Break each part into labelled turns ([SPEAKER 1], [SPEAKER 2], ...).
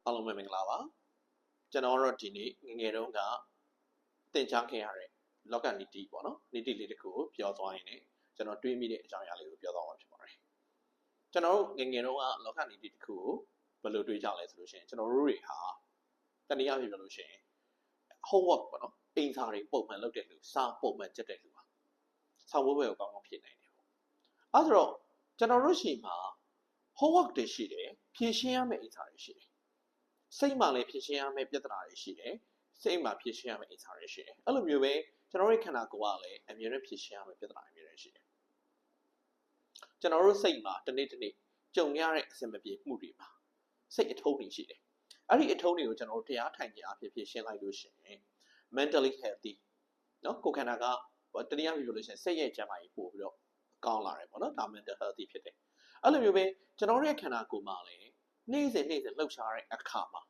[SPEAKER 1] အားလုံးပဲမင်္ဂလာပါကျွန်တော်တို့ဒီနေ့ငယ်တုန်းကသင်ကြားခဲ့ရတဲ့လောကနီတိပေါ့နော်နီတိလေးတစ်ခုကိုပြောသွားရင်လည်းကျွန်တော်တွေးမိတဲ့အကြောင်းအရာလေးကိုပြောသွားမှာဖြစ်ပါတယ်ကျွန်တော်တို့ငယ်တုန်းကလောကနီတိတစ်ခုကိုဘယ်လိုတွေးကြလဲဆိုလို့ရှိရင်ကျွန်တော်တို့တွေဟာတနည်းအားဖြင့်ပြောလို့ရှိရင် homework ပေါ့နော်အိမ်စာတွေပုံမှန်လုပ်တဲ့လူစာပုံမှန်ကြက်တဲ့လူပါဆောင်းဘွယ်ကိုကောင်းကောင်းဖြည့်နိုင်တယ်ပေါ့အဲဆိုတော့ကျွန်တော်တို့ရှိမှာ homework တွေရှိတယ်ဖြည့်ရှင်းရမယ့်အိမ်စာတွေရှိတယ်စိတ်မှလည်းဖြည့်ရှင်းရမယ့်ပြဿနာတွေရှိတယ်စိတ်မှဖြည့်ရှင်းရမယ့်အိမ်စာတွေရှိတယ်အဲ့လိုမျိုးပဲကျွန်တော်တို့ခန္ဓာကိုယ်ကလည်းအမြဲတမ်းဖြည့်ရှင်းရမယ့်ပြဿနာတွေမျိုးတွေရှိတယ်ကျွန်တော်တို့စိတ်မှာတနေ့ကြုံရတဲ့အစင်မပြေမှုတွေမှာစိတ်အထုံးတွေရှိတယ်အဲ့ဒီအထုံးတွေကိုကျွန်တော်တို့တရားထိုင်ကြအဖြစ်ဖြည့်ရှင်းလိုက်လို့ရှိရင် mentally healthy เนาะကိုယ်ခန္ဓာကတနည်းအားဖြင့်ပြောလို့ရှိရင်စိတ်ရဲ့ကျန်းမာရေးပို့ပြီးတော့ကောင်းလာတယ်ပေါ့နော်ဒါ mental healthy ဖြစ်တယ်အဲ့လိုမျိုးပဲကျွန်တော်တို့ရဲ့ခန္ဓာကိုယ်မှာလည်းနေ့စဉ်လှုပ်ရှားတဲ့အခါမှာ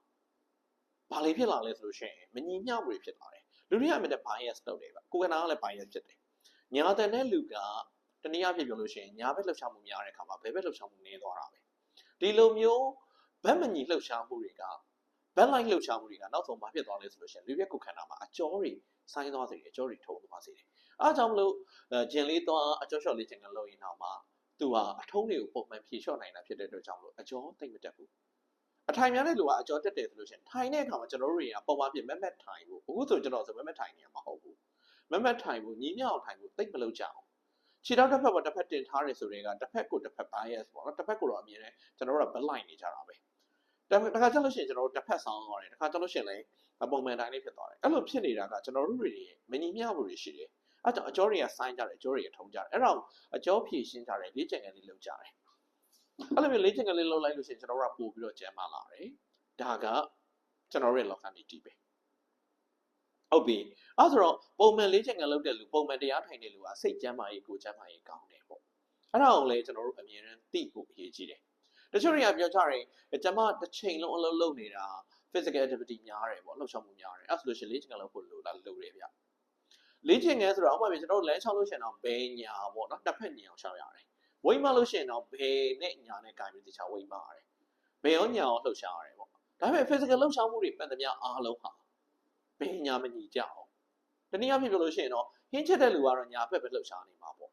[SPEAKER 1] ဘာလေးဖြစ်လာလဲဆိုလို့ရှိရင်မညီမျှမှုတွေဖြစ်လာတယ်လူတွေကမှလည်း bias လုပ်တယ်ဗျကိုယ်ကနာကလည်း bias ဖြစ်တယ်ညာတဲ့လူကတနည်းအားဖြင့်ပြောလို့ရှိရင်ညာဘက်လှုပ်ရှားမှုများတဲ့အခါမှာဘယ်ဘက်လှုပ်ရှားမှုနည်းသွားတာပဲဒီလိုမျိုးဘက်မညီလှုပ်ရှားမှုတွေကဘက်လိုက်လှုပ်ရှားမှုတွေကနောက်ဆုံးဘာဖြစ်သွားလဲဆိုလို့ရှိရင်လူရဲ့ကိုယ်ခန္ဓာမှာအကြောတွေဆိုင်းသွားစေတယ်အကြောတွေထုံသွားစေတယ်အားကြောင့်မလို့ဂျင်လေးသွားအကြောလျှော့လေးဂျင်ကလုပ်ရင်တော့မှသူဟာအထုံးတွေကိုပုံမှန်ဖြည့်လျှော့နိုင်တာဖြစ်တဲ့အတွက်ကြောင့်မလို့အကြောသိမ့်မတက်ဘူးအထိုင်များတဲ့လူကအကြောတက်တယ်ဆိုလို့ရှိရင်ထိုင်တဲ့အခါမှာကျွန်တော်တို့တွေကပုံမှန်ပြင်မက်ထိုင်ဖို့အခုဆိုကျွန်တော်ဆိုမက်ထိုင်နေရမှာမဟုတ်ဘူးမက်ထိုင်ဖို့ညီမျှအောင်ထိုင်ဖို့သိမ့်မလုပ်ကြအောင်ခြေထောက်တစ်ဖက်ပေါ်တစ်ဖက်တင်ထားတယ်ဆိုတဲ့ကတစ်ဖက်ကိုတစ်ဖက် bias ပေါ့နော်တစ်ဖက်ကိုတော့အမြင်နဲ့ကျွန်တော်တို့ကဘက်လိုက်နေကြတာပဲတခါကျလို့ရှိရင်ကျွန်တော်တို့တစ်ဖက်ဆောင်းသွားတယ်တခါကျလို့ရှိရင်လည်းပုံမှန်တိုင်းလေးဖြစ်သွားတယ်အဲ့လိုဖြစ်နေတာကကျွန်တော်တို့တွေမညီမျှမှုတွေရှိတယ်အဲ့တော့အကြောတွေကဆိုင်းကြတယ်အကြောတွေကထုံကြတယ်အဲ့တော့အကြောဖြည့်ရှင်းကြတယ်လေ့ကျင့်ခန်းလေးလုပ်ကြတယ်အဲ့လိုမျိုးလေ့ကျင့်ခန်းလေးလုပ်လိုက်လို့ရှိရင်ကျွန်တော်တို့ကပို့ပြီးတော့ကျန်းမာလာတယ်ဒါကကျွန်တော်တို့ရဲ့လောကနီတီပဲဟုတ်ပြီအဲ့ဆိုတော့ပုံမှန်လေ့ကျင့်ခန်းလုပ်တဲ့လူပုံမှန်တရားထိုင်တဲ့လူကစိတ်ကျန်းမာရေးကိုယ်ကျန်းမာရေးကောင်းတယ်ပေါ့အဲ့ဒါကိုလည်းကျွန်တော်တို့အမြဲတမ်းသိဖို့အရေးကြီးတယ်တချို့တွေကပြောကြတယ်ကျွန်မတစ်ချိန်လုံးအလုပ်လုပ်နေတာ physical activity များတယ်ပေါ့လှုပ်ရှားမှုများတယ်အဲ့ဆိုလို့ရှိရင်လေ့ကျင့်ခန်းလုပ်ဖို့လိုတယ်ဗျလေ့ကျင့်ခန်းဆိုတော့ဥပမာကျွန်တော်တို့လမ်းချောင်းလို့ရှိရင်တော့ဘယ်ညာပေါ့နော်တစ်ဖက်ညာအောင်ရှောက်ရတယ်ဝိမလို့ရှိရင်တော့ဘယ်နဲ့ညာနဲ့ကြိုင်ပြီးတခြားဝိမရတယ်ဘယ်ရောညာအောင်လှုပ်ရှားရတယ်ပေါ့ဒါပေမဲ့ physical လှုပ်ရှားမှုတွေပတ်သမျှအားလုံးဟာဘယ်ညာမညီကြအောင်တနည်းအားဖြင့်ပြောလို့ရှိရင်တော့ဟင်းချက်တဲ့လူကတော့ညာဘက်ပဲလှုပ်ရှားနေမှာပေါ့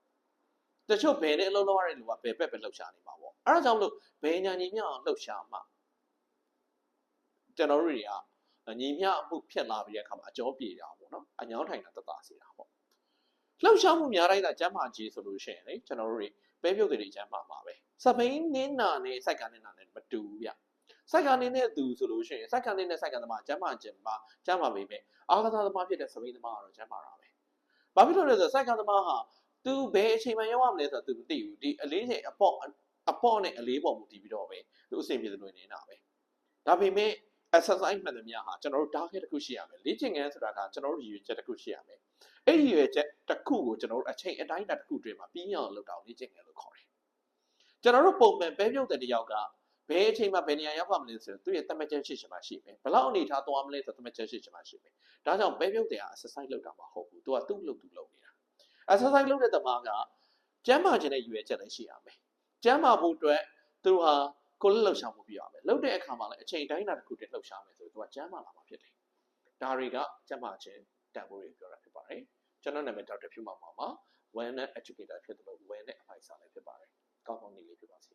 [SPEAKER 1] တချို့ဘယ်နဲ့အလုပ်လုပ်ရတဲ့လူကဘယ်ဘက်ပဲလှုပ်ရှားနေမှာပေါ့အဲ့ဒါကြောင့်မလို့ဘယ်ညာညီမျှအောင်လှုပ်ရှားမှာကျွန်တော်တို့တွေကညီမျှမှုဖြစ်လာပြီးတဲ့အခါမှာအကျော်ပြေတာပေါ့နော်အညောင်းထိုင်တာတတစေတာပေါ့လှုပ်ရှားမှုများတိုင်းသာကျမ်းမာကြီးဆိုလို့ရှိရင်လေကျွန်တော်တို့တွေပဲပြုတ်တွေကျမ်းမာမှာပဲစပိန်နင်းနာနဲ့စိုက်ကနင်းနာနဲ့မတူဘူးဗျစိုက်ကနင်းတဲ့သူဆိုလို့ရှိရင်စိုက်ကနင်းနဲ့စိုက်ကသမားကျမ်းမာခြင်းပါကျမ်းမာပေမဲ့အာကစားသမားဖြစ်တဲ့စပိန်သမားကတော့ကျမ်းမာတာပဲဘာဖြစ်လို့လဲဆိုတော့စိုက်ကသမားဟာသူဘယ်အချိန်မှရောက်ရမလဲဆိုတော့သူမသိဘူးဒီအလေးချိန်အပေါ့နဲ့အလေးပေါ်မူတည်ပြီးတော့ပဲသူအဆင်ပြေတယ်လို့နေတာပဲဒါပေမဲ့ exercise မှန်သမျှဟာကျွန်တော်တို့ target တစ်ခုရှိရမယ်လေ့ကျင့်ခန်းဆိုတာကကျွန်တော်တို့ရည်ရွယ်ချက်တစ်ခုရှိရမယ်အဲ့ဒီရည်ရွယ်ချက်တစ်ခုကိုကျွန်တော်တို့အချိန်အတိုင်းအတာတစ်ခုတွင်မှာပြီးမြောက်လုပ်တာလေ့ကျင့်ခန်းလို့ခေါ်တယ်ကျွန်တော်တို့ပုံမှန်ပဲပြုတ်တဲ့တယောက်ကဘယ်အချိန်မှဘယ်နေရာရောက်ပါမလဲဆိုတော့သူ့ရဲ့သတ်မှတ်ချက်ရှိချင်မှရှိမယ်ဘယ်လောက်အနေထားသွားမလဲဆိုတော့သတ်မှတ်ချက်ရှိချင်မှရှိမယ်ဒါကြောင့်ပဲပြုတ်တဲ့ဟာ exercise လုပ်တာမဟုတ်ဘူးသူကသူ့လုပ်နေတာ exercise လုပ်တဲ့သမားကကျန်းမာခြင်းနဲ့ရည်ရွယ်ချက်လည်းရှိရမယ်ကျန်းမာဖို့အတွက်သူဟာကိုယ်လှုပ်ရှားမှုပြရမယ်လှုပ်တဲ့အခါမှာလည်းအချိန်တိုင်းတာတစ်ခုတည်းလှုပ်ရှားမယ်ဆိုတော့သူကကျန်းမာလာမှာဖြစ်တယ်ဒါတွေကကျန်းမာခြင်းတန်ဖိုးတွေပြောတာဖြစ်ပါတယ်ကျွန်တော်နာမည်ဒေါက်တာဖြူမောင်ပါ wellness educator ဖြစ်တယ်လို့ wellness advisor လည်းဖြစ်ပါတယ်ကောင်းကောင်းနေလေးဖြစ်ပါစေ